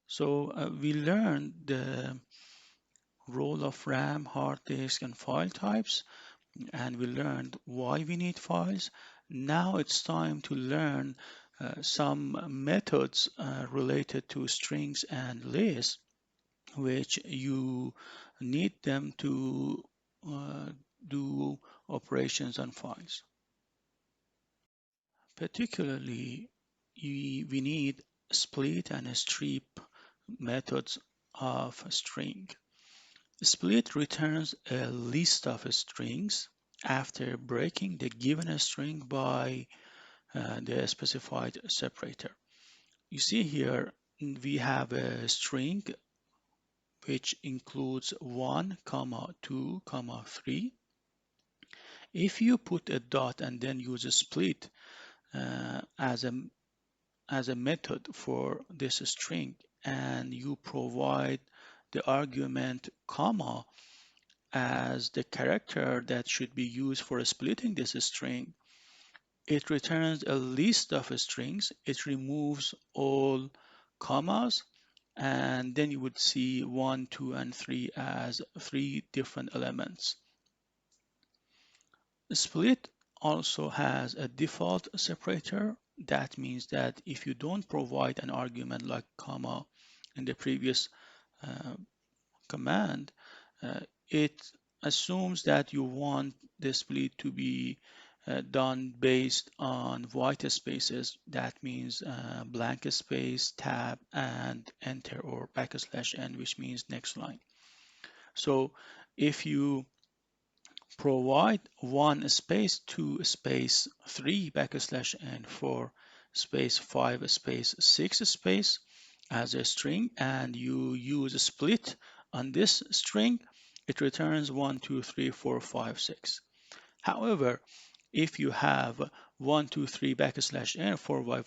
So we learned the role of RAM, hard disk, and file types, and we learned why we need files. Now it's time to learn some methods related to strings and lists, which you need them to uh, do operations on files. Particularly, we need split and strip methods of a string. Split returns a list of strings after breaking the given string by the specified separator. You see here we have a string which includes 1, comma 2, comma 3. If you put a dot and then use a split as a method for this string, and you provide the argument comma as the character that should be used for splitting this string, it returns a list of strings. It removes all commas, and then you would see 1, 2, and 3 as three different elements. Split also has a default separator. That means that if you don't provide an argument like comma in the previous uh, command, it assumes that you want the split to be done based on white spaces. That means blank space, tab, and enter, or backslash n, which means next line. So if you provide 1 space, 2 space, 3 backslash n, 4 space, 5 space, 6 space as a string, and you use a split on this string, it returns 1, 2, 3, 4, 5, 6. However, if you have 1, 2, 3 backslash n, 4,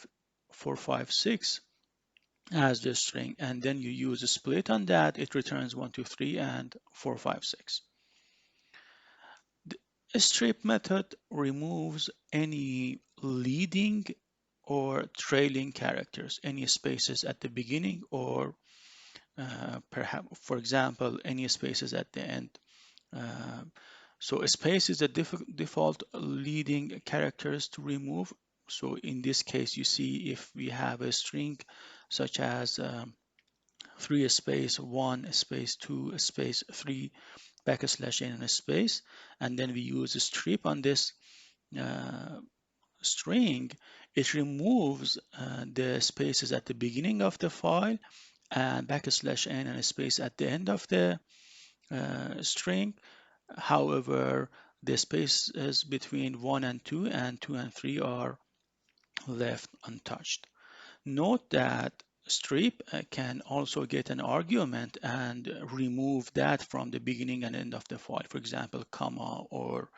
5, 6 as the string, and then you use a split on that, it returns 1, 2, 3, and 4, 5, 6. The strip method removes any leading or trailing characters, any spaces at the beginning, or perhaps, for example, any spaces at the end. Uh, so a space is the default leading characters to remove. So in this case, you see if we have a string such as 3 space 1 space 2 space 3 backslash n space, and then we use a strip on this uh, string, it removes the spaces at the beginning of the file and backslash n and a space at the end of the string. However, the spaces between 1 and 2 and 2 and 3 are left untouched. Note that strip can also get an argument and remove that from the beginning and end of the file, for example, comma or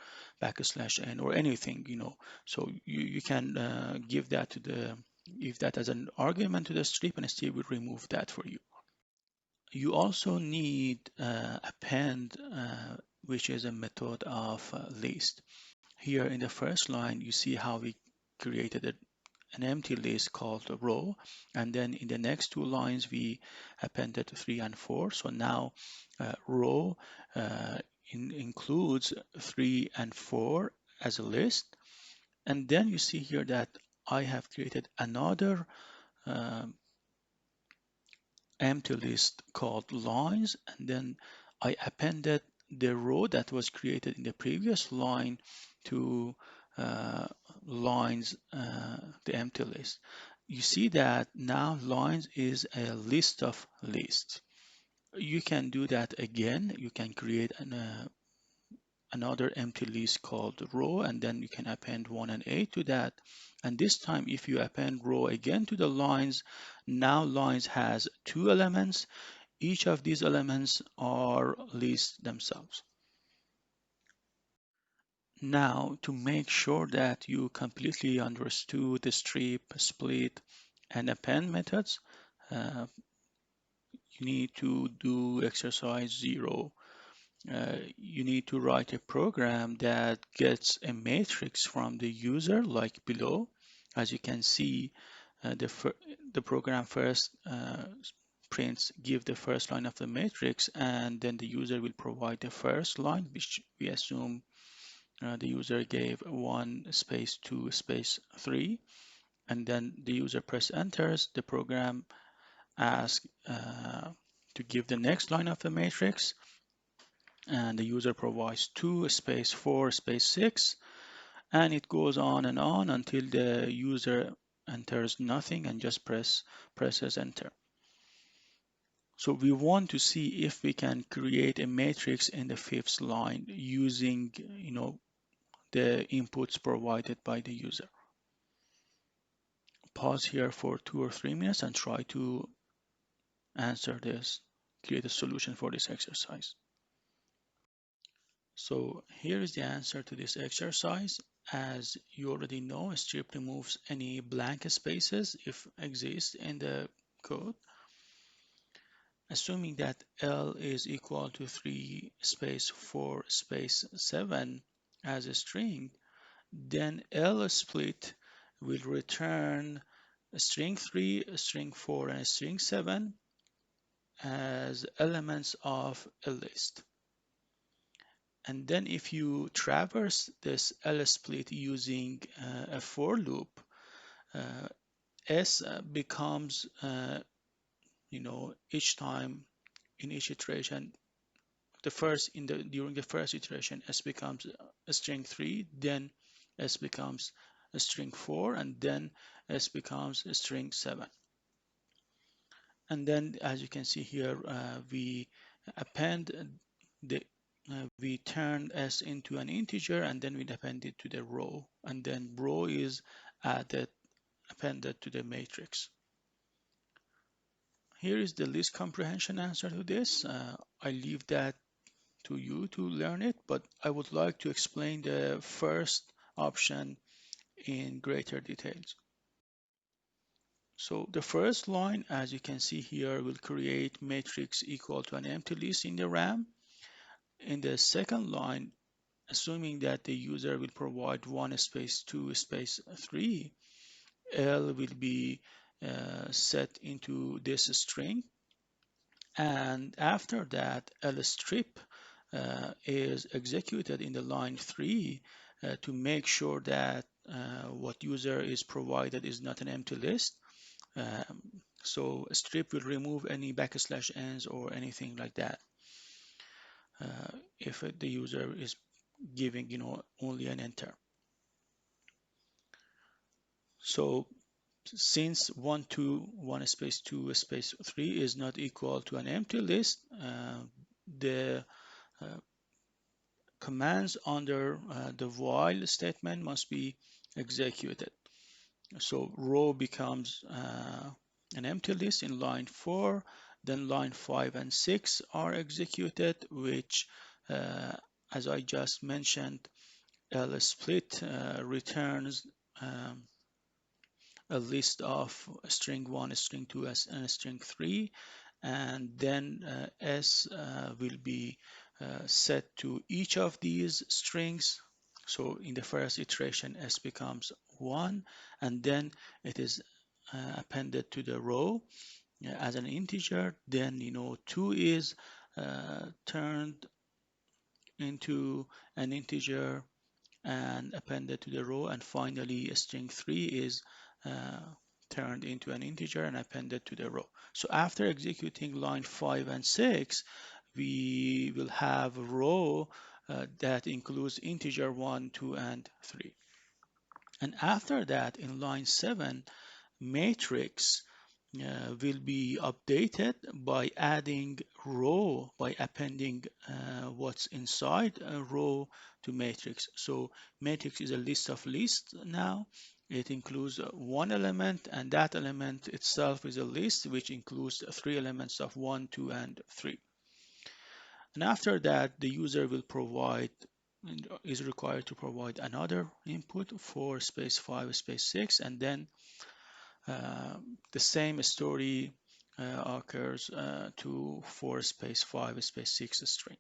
backslash n or anything, So you can give that as an argument to the strip, and still will remove that for you. You also need append, which is a method of list. Here in the first line, you see how we created an empty list called a row, and then in the next two lines we appended 3 and 4. So now row includes 3 and 4 as a list, and then you see here that I have created another um, empty list called lines, and then I appended the row that was created in the previous line to uh, lines, the empty list. You see that now lines is a list of lists. You can do that again. You can create another empty list called row, and then you can append 1 and 8 to that. And this time, if you append row again to the lines, now lines has two elements. Each of these elements are lists themselves. Now, to make sure that you completely understood the strip, split, and append methods, uh, you need to do exercise 0. You need to write a program that gets a matrix from the user, like below. As you can see, the program first prints give the first line of the matrix, and then the user will provide the first line, which we assume the user gave 1 space 2 space 3, and then the user press enters, the program asks to give the next line of the matrix, and the user provides 2 space 4 space 6, and it goes on and on until the user enters nothing and just presses enter. So we want to see if we can create a matrix in the fifth line using, the inputs provided by the user. Pause here for 2 or 3 minutes and try to answer this, create a solution for this exercise. So here is the answer to this exercise. As you already know, strip removes any blank spaces if exist in the code. Assuming that L is equal to 3 space 4 space 7 as a string, then L split will return a string 3, a string 4, and a string 7 as elements of a list. And then if you traverse this L split using a for loop, S becomes, each time in each iteration, during the first iteration, S becomes a string 3, then S becomes a string 4, and then S becomes a string 7. And then, as you can see here, we append the we turn S into an integer, and then we append it to the row, and then row is appended to the matrix. Here is the list comprehension answer to this. I leave that to you to learn it, but I would like to explain the first option in greater details. So the first line, as you can see here, will create matrix equal to an empty list in the RAM. In the second line, assuming that the user will provide 1 space 2 space 3, L will be set into this string. And after that, lstrip is executed in the line 3 to make sure that what user is provided is not an empty list. So strip will remove any \n's or anything like that if the user is giving only an enter. So since 1 space 2 space 3 is not equal to an empty list, the commands under the while statement must be executed. So row becomes an empty list in line 4, then line 5 and 6 are executed, which as I just mentioned, lsplit returns a list of string 1, string 2, and string 3, and then S will be set to each of these strings. So in the first iteration, S becomes 1, and then it is appended to the row as an integer. Then 2 is turned into an integer and appended to the row, and finally string 3 is turned into an integer and appended to the row. So after executing line 5 and 6, we will have a row that includes integer 1, 2, and 3. And after that, in line 7, matrix will be updated by adding row, by appending what's inside a row to matrix. So matrix is a list of lists now. It includes one element, and that element itself is a list which includes 3 elements of 1, 2, and 3. And after that, the user will is required to provide another input for space 5 space 6, and then the same story occurs to 4 space 5 space 6 string.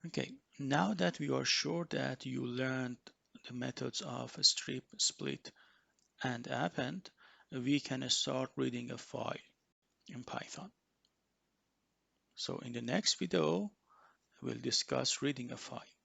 Okay, now that we are sure that you learned the methods of strip, split, and append, we can start reading a file in Python. So in the next video, we'll discuss reading a file.